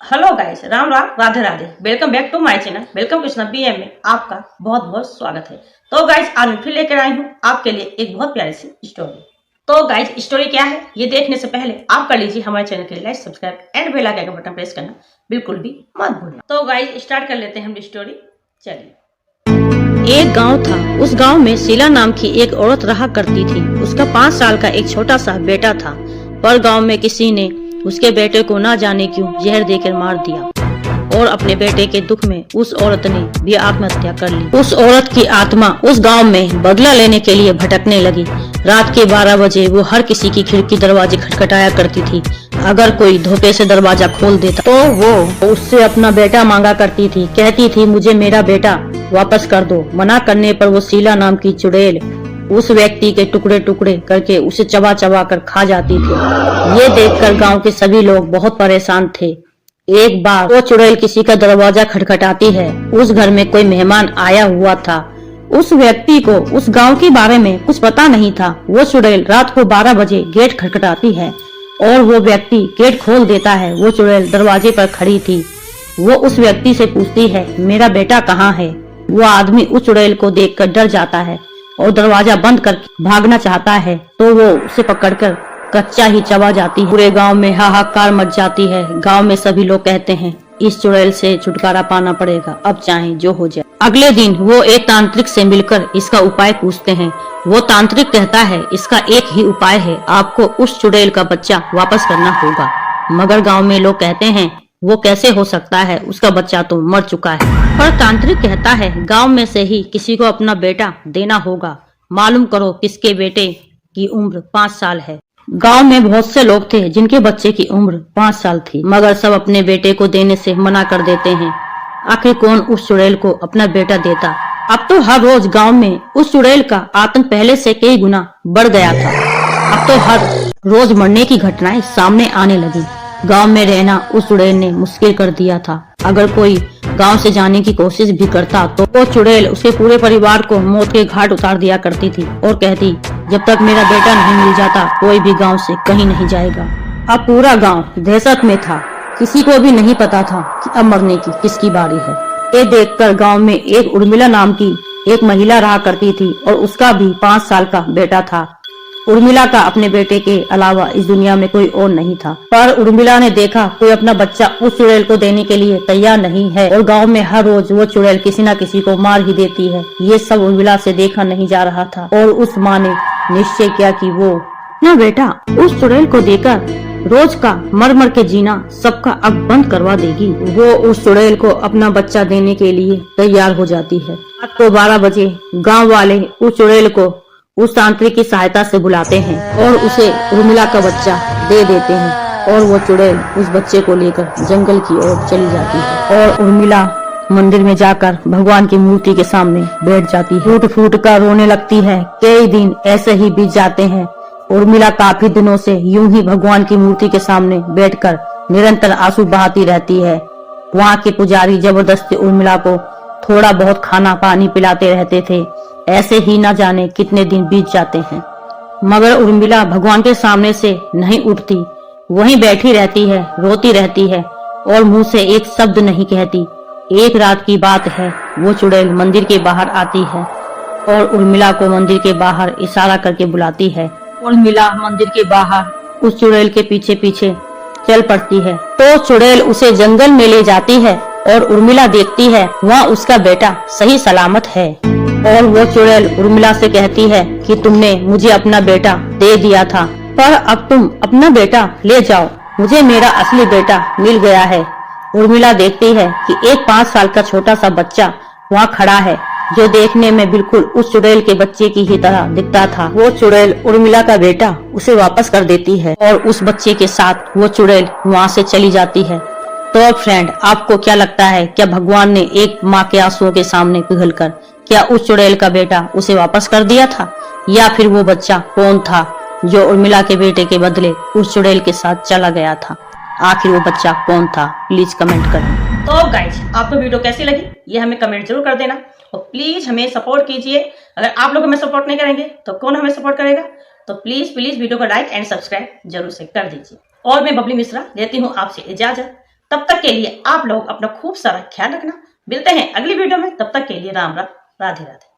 Hello guys, Ram Ram, Radhe Radhe. Welcome back to my channel. Welcome Krishna BM में आपका बहुत बहुत स्वागत है। तो गाइस, आज मैं फिर लेकर आई हूँ आपके लिए एक बहुत प्यारी सी स्टोरी। तो गाइस, स्टोरी क्या है ये देखने से पहले आप कर लीजिए हमारे चैनल के लिए like, subscribe and bell icon का बटन प्रेस करना बिल्कुल भी मत भूलना। तो गाइस, स्टार्ट कर लेते हैं हम स्टोरी। चलिए। एक गांव था। उस गांव में शीला नाम की एक औरत रहा करती थी। उसका 5 साल का एक छोटा सा बेटा था, पर गांव में किसी ने उसके बेटे को ना जाने क्यों जहर देकर मार दिया और अपने बेटे के दुख में उस औरत ने भी आत्महत्या कर ली। उस औरत की आत्मा उस गांव में बदला लेने के लिए भटकने लगी। रात के 12 बजे वो हर किसी की खिड़की दरवाजे खटखटाया करती थी। अगर कोई धोखे से दरवाजा खोल देता तो वो उससे अपना बेटा मांगा करती थी। कहती थी, मुझे मेरा बेटा वापस कर दो। मना करने पर वो शीला नाम की चुड़ैल उस व्यक्ति के टुकड़े टुकड़े करके उसे चबा चबा कर खा जाती थी। ये देखकर गांव के सभी लोग बहुत परेशान थे। एक बार वो चुड़ैल किसी का दरवाजा खटखटाती है। उस घर में कोई मेहमान आया हुआ था। उस व्यक्ति को उस गांव के बारे में कुछ पता नहीं था। वो चुड़ैल रात को 12 बजे गेट खटखटाती है और वो व्यक्ति गेट खोल देता है। वो चुड़ैल दरवाजे पर खड़ी थी। वो उस व्यक्ति से पूछती है, मेरा बेटा कहाँ है? वो आदमी उस चुड़ैल को देखकर डर जाता है और दरवाजा बंद करके भागना चाहता है, तो वो उसे पकड़कर कच्चा ही चबा जाती है। पूरे गांव में हाहाकार मच जाती है। गांव में सभी लोग कहते हैं, इस चुड़ैल से छुटकारा पाना पड़ेगा, अब चाहे जो हो जाए। अगले दिन वो एक तांत्रिक से मिलकर इसका उपाय पूछते हैं। वो तांत्रिक कहता है, इसका एक ही उपाय है, आपको उस चुड़ैल का बच्चा वापस करना होगा। मगर गाँव में लोग कहते हैं, वो कैसे हो सकता है, उसका बच्चा तो मर चुका है। पर तांत्रिक कहता है, गांव में से ही किसी को अपना बेटा देना होगा। मालूम करो किसके बेटे की उम्र 5 साल है। गांव में बहुत से लोग थे जिनके बच्चे की उम्र 5 साल थी, मगर सब अपने बेटे को देने से मना कर देते हैं। आखिर कौन उस चुड़ैल को अपना बेटा देता? अब तो हर रोज गांव में उस चुड़ैल का आतंक पहले से कई गुना बढ़ गया था। अब तो हर रोज मरने की घटनाएं सामने आने लगी। गांव में रहना उस चुड़ैल ने मुश्किल कर दिया था। अगर कोई गांव से जाने की कोशिश भी करता तो वो चुड़ैल उसके पूरे परिवार को मौत के घाट उतार दिया करती थी और कहती, जब तक मेरा बेटा नहीं मिल जाता कोई भी गांव से कहीं नहीं जाएगा। अब पूरा गांव दहशत में था। किसी को भी नहीं पता था कि अब मरने की किसकी बारी है। ये देखकर गांव में एक उर्मिला नाम की एक महिला रहा करती थी और उसका भी 5 साल का बेटा था। उर्मिला का अपने बेटे के अलावा इस दुनिया में कोई और नहीं था। पर उर्मिला ने देखा कोई अपना बच्चा उस चुड़ैल को देने के लिए तैयार नहीं है और गांव में हर रोज वो चुड़ैल किसी न किसी को मार ही देती है। ये सब उर्मिला से देखा नहीं जा रहा था और उस माँ ने निश्चय किया कि वो अपना बेटा उस चुड़ैल को देकर रोज का मर मर के जीना सबका अब बंद करवा देगी। वो उस चुड़ैल को अपना बच्चा देने के लिए तैयार हो जाती है। रात को 12 बजे गाँव वाले उस चुड़ैल को उस तांत्रिक की सहायता से बुलाते हैं और उसे उर्मिला का बच्चा दे देते हैं और वो चुड़ैल उस बच्चे को लेकर जंगल की ओर चली जाती है और उर्मिला मंदिर में जाकर भगवान की मूर्ति के सामने बैठ जाती है। फूट फूट कर रोने लगती है। कई दिन ऐसे ही बीत जाते हैं। उर्मिला काफी दिनों से यूं ही भगवान की मूर्ति के सामने बैठकर निरंतर आंसू बहाती रहती है। वहाँ के पुजारी जबरदस्ती उर्मिला को थोड़ा बहुत खाना पानी पिलाते रहते थे। ऐसे ही न जाने कितने दिन बीत जाते हैं, मगर उर्मिला भगवान के सामने से नहीं उठती। वहीं बैठी रहती है, रोती रहती है और मुंह से एक शब्द नहीं कहती। एक रात की बात है, वो चुड़ैल मंदिर के बाहर आती है और उर्मिला को मंदिर के बाहर इशारा करके बुलाती है। उर्मिला मंदिर के बाहर उस चुड़ैल के पीछे पीछे चल पड़ती है तो चुड़ैल उसे जंगल में ले जाती है और उर्मिला देखती है वहाँ उसका बेटा सही सलामत है। और वो चुड़ैल उर्मिला से कहती है कि तुमने मुझे अपना बेटा दे दिया था, पर अब तुम अपना बेटा ले जाओ, मुझे मेरा असली बेटा मिल गया है। उर्मिला देखती है कि एक 5 साल का छोटा सा बच्चा वहाँ खड़ा है, जो देखने में बिल्कुल उस चुड़ैल के बच्चे की ही तरह दिखता था। वो चुड़ैल उर्मिला का बेटा उसे वापस कर देती है और उस बच्चे के साथ वो चुड़ैल वहाँ से चली जाती है। तो फ्रेंड, आपको क्या लगता है, क्या भगवान ने एक माँ के आंसुओं के सामने पिघलकर क्या उस चुड़ैल का बेटा उसे वापस कर दिया था, या फिर वो बच्चा कौन था जो उर्मिला के बेटे के बदले उस चुड़ैल के साथ चला गया था? आखिर वो बच्चा कौन था? प्लीज कमेंट करें। तो गाइस, आपको वीडियो कैसी लगी ये हमें कमेंट जरूर कर देना और प्लीज हमें सपोर्ट कीजिए। अगर आप लोग हमें सपोर्ट नहीं करेंगे तो कौन हमें सपोर्ट करेगा? तो प्लीज प्लीज वीडियो को लाइक एंड सब्सक्राइब जरूर से कर दीजिए। और मैं बबली मिश्रा देती हूँ आपसे इजाजत। तब तक के लिए आप लोग अपना खूब सारा ख्याल रखना। मिलते हैं अगली वीडियो में, तब तक के लिए राम राम, राधे राधे।